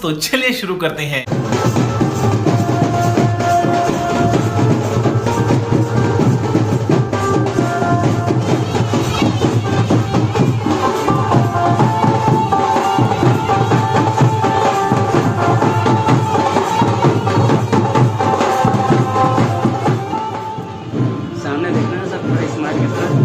तो चलिए शुरू करते हैं। सामने देखना सब पूरा स्मार्ट के साथ।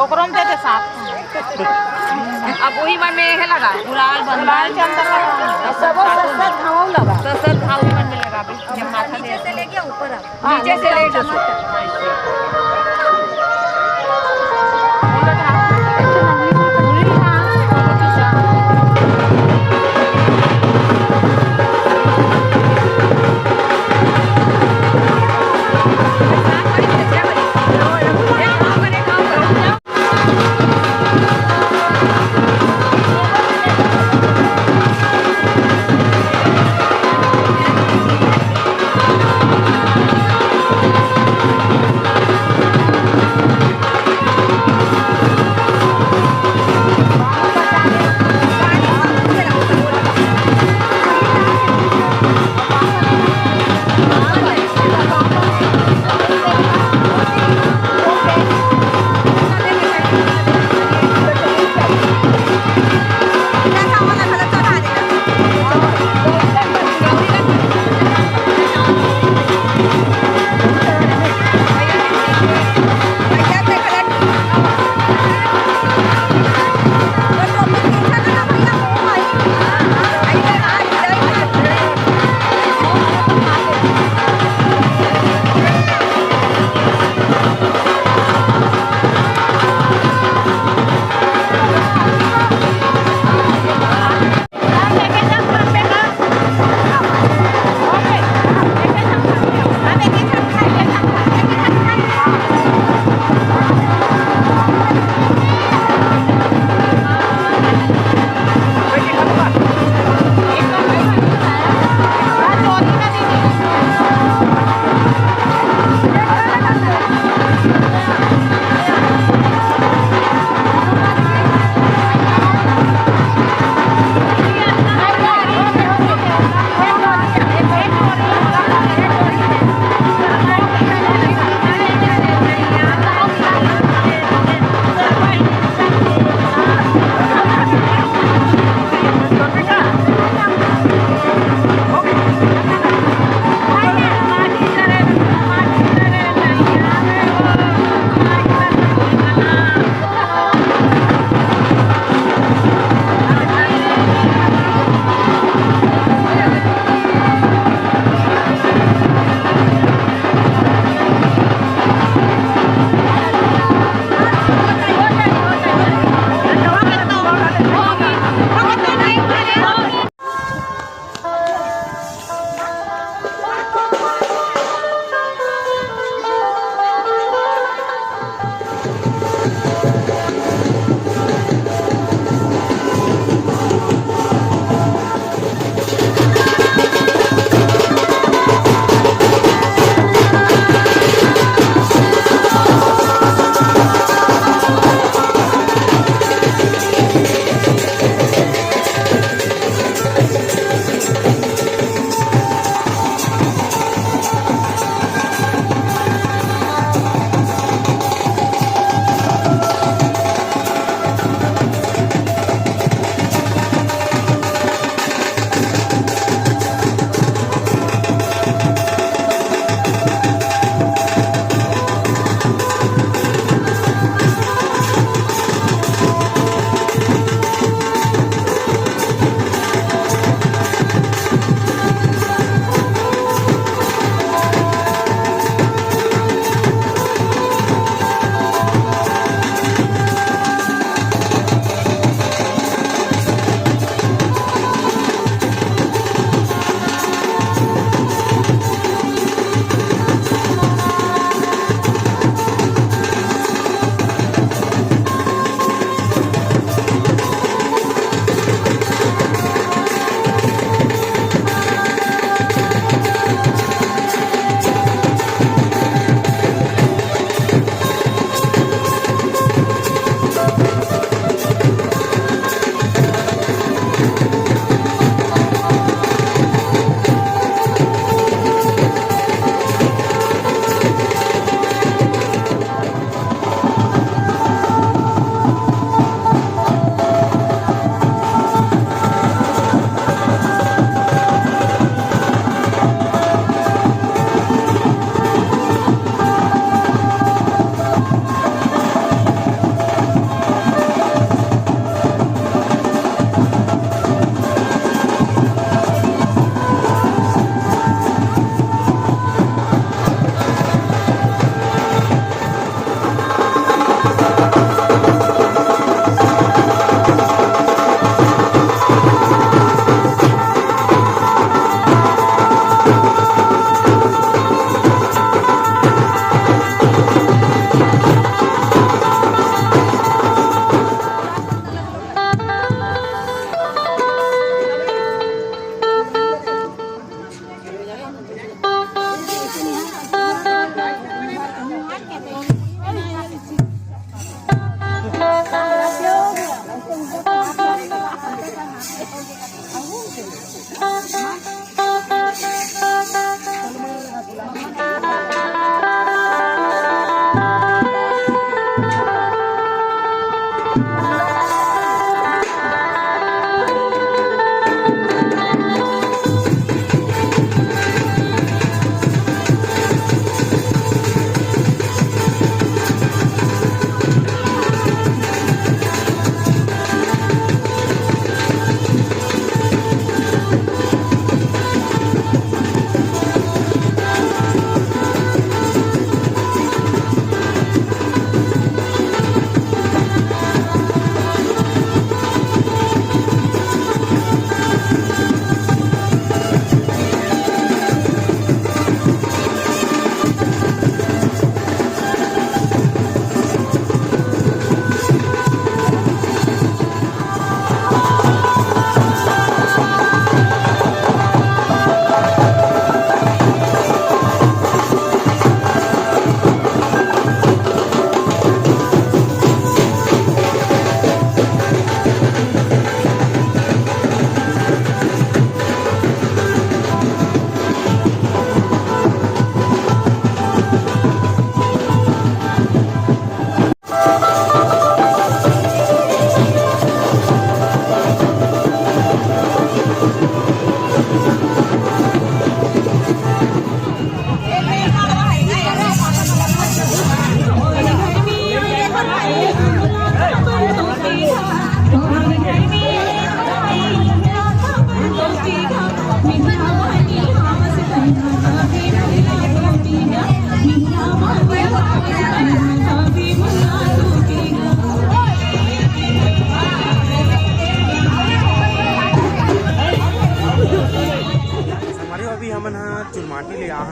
ओकरों में देते साफ अब वही मन में है लगा उड़ाल बनवाल के अंदर लगा सब सब घाव लगा सब घाव मन में लगा जब माथा नीचे से लेके ऊपर नीचे से लेके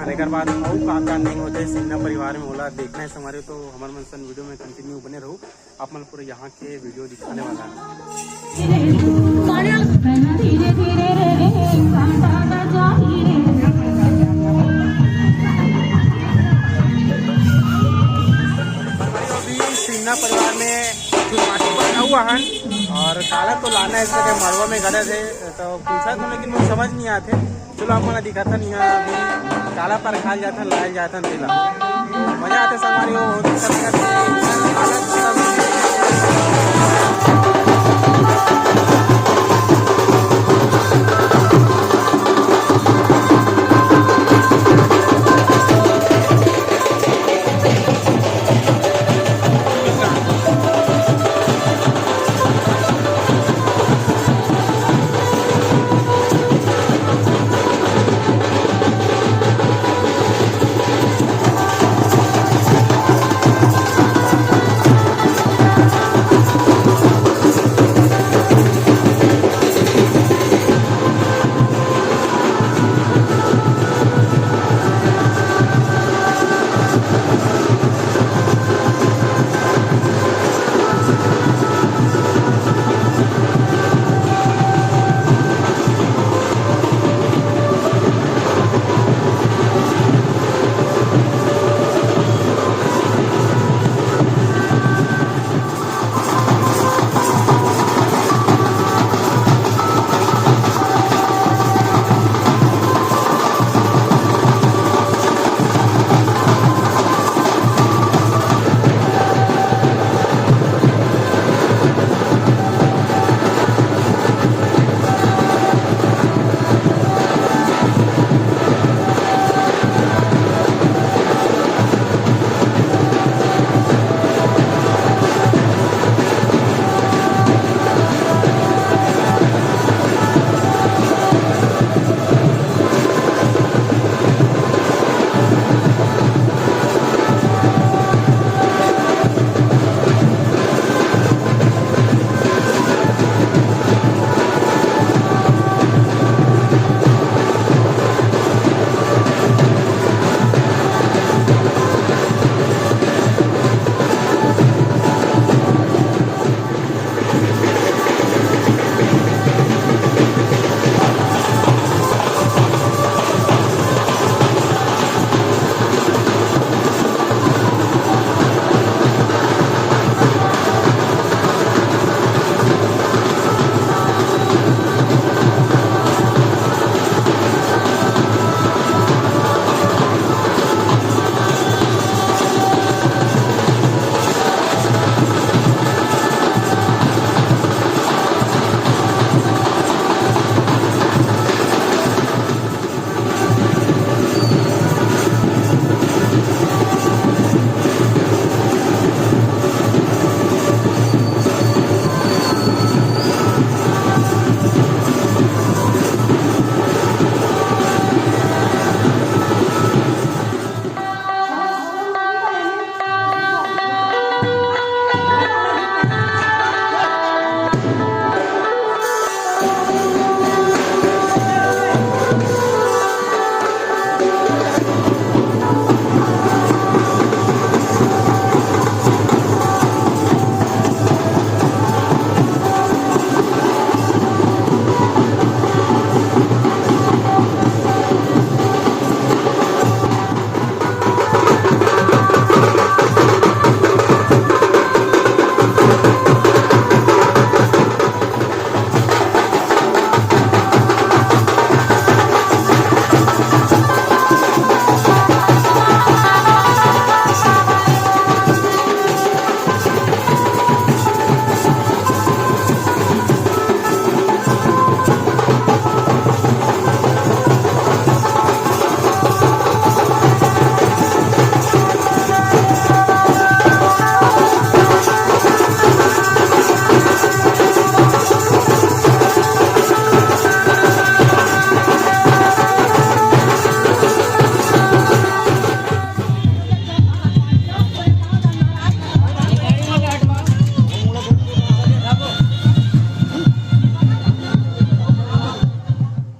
हाँ एकर बाद और का नहीं होते सिन्हा परिवार में होला देखना है हमारे तो हमारे मन सन वीडियो में कंटिन्यू बने रहो। आप मन पूरे यहाँ के वीडियो दिखाने वाला है। सिन्हा परिवार में कुछ माटी बना हुआ है और काला तो लाना है इसके मरवा में गलत है तो पूछा तो लेकिन वो समझ नहीं आते। चलो आपको दिखा था यहाँ अभी काला पर खा जाता लाया जाता नीला मजा आते सवारी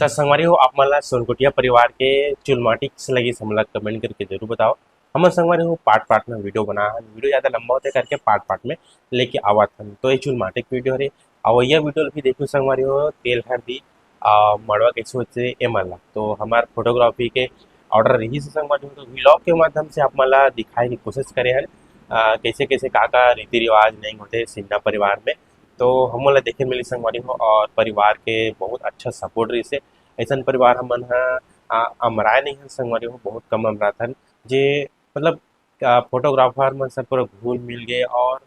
तो संगवारी हो आप मला सोनकुटिया परिवार के चुलमाटी से लगी हमला कमेंट करके जरूर बताओ। हम संगवारी हो पार्ट पार्ट में वीडियो बना है, वीडियो ज़्यादा लंबा होते करके पार्ट पार्ट में लेके आवा था। तो ये चुलमाटिक वीडियो रे अवैया वीडियो भी देखो संगवारी हो तेल हल्दी मड़वा कैसे होते ए मला। तो हमार फोटोग्राफी के ऑर्डर रही से संगवारी हो तो व्लॉग के माध्यम से आप मला दिखाए की कोशिश करे हैं कैसे कैसे का रीति रिवाज नहीं होते सिन्हा परिवार में। तो हम ला देखे मिली संगवारी हो और परिवार के बहुत अच्छा सपोर्ट रही से ऐसा परिवार हमन अमराए नहीं है संगवारी हो, बहुत कम अमराथन जे मतलब फोटोग्राफर मन सब पूरा घुल मिल गए और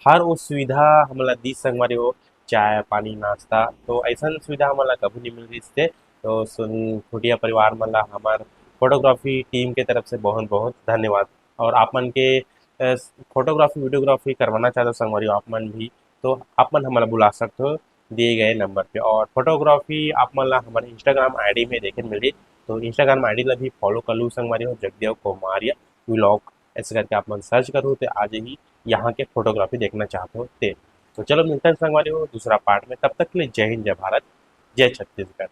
हर वो सुविधा हमला दी संगवारी हो, चाय पानी नाश्ता। तो ऐसा सुविधा हमला कभी नहीं मिल रही थी। तो खुटिया परिवार मला हमार फोटोग्राफी टीम के तरफ से बहुत बहुत धन्यवाद। और आप मन के फोटोग्राफी वीडियोग्राफी करवाना चाहते हो संगवारी आप मन भी तो आप मन हमारा बुला सकते हो दिए गए नंबर पे। और फोटोग्राफी आप मन ला हमारे इंस्टाग्राम आईडी में देखे मिल रही। तो इंस्टाग्राम आईडी ला भी फॉलो कर लूँ संगवारी हो, जगदेव कुमारिया व्लॉग ऐसे करके आप मन सर्च करो तो आज ही यहाँ के फोटोग्राफी देखना चाहते हो ते। तो चलो मिलते हैं संगवारी हो दूसरा पार्ट में, तब तक के लिए जय हिंद जय भारत जय छत्तीसगढ़।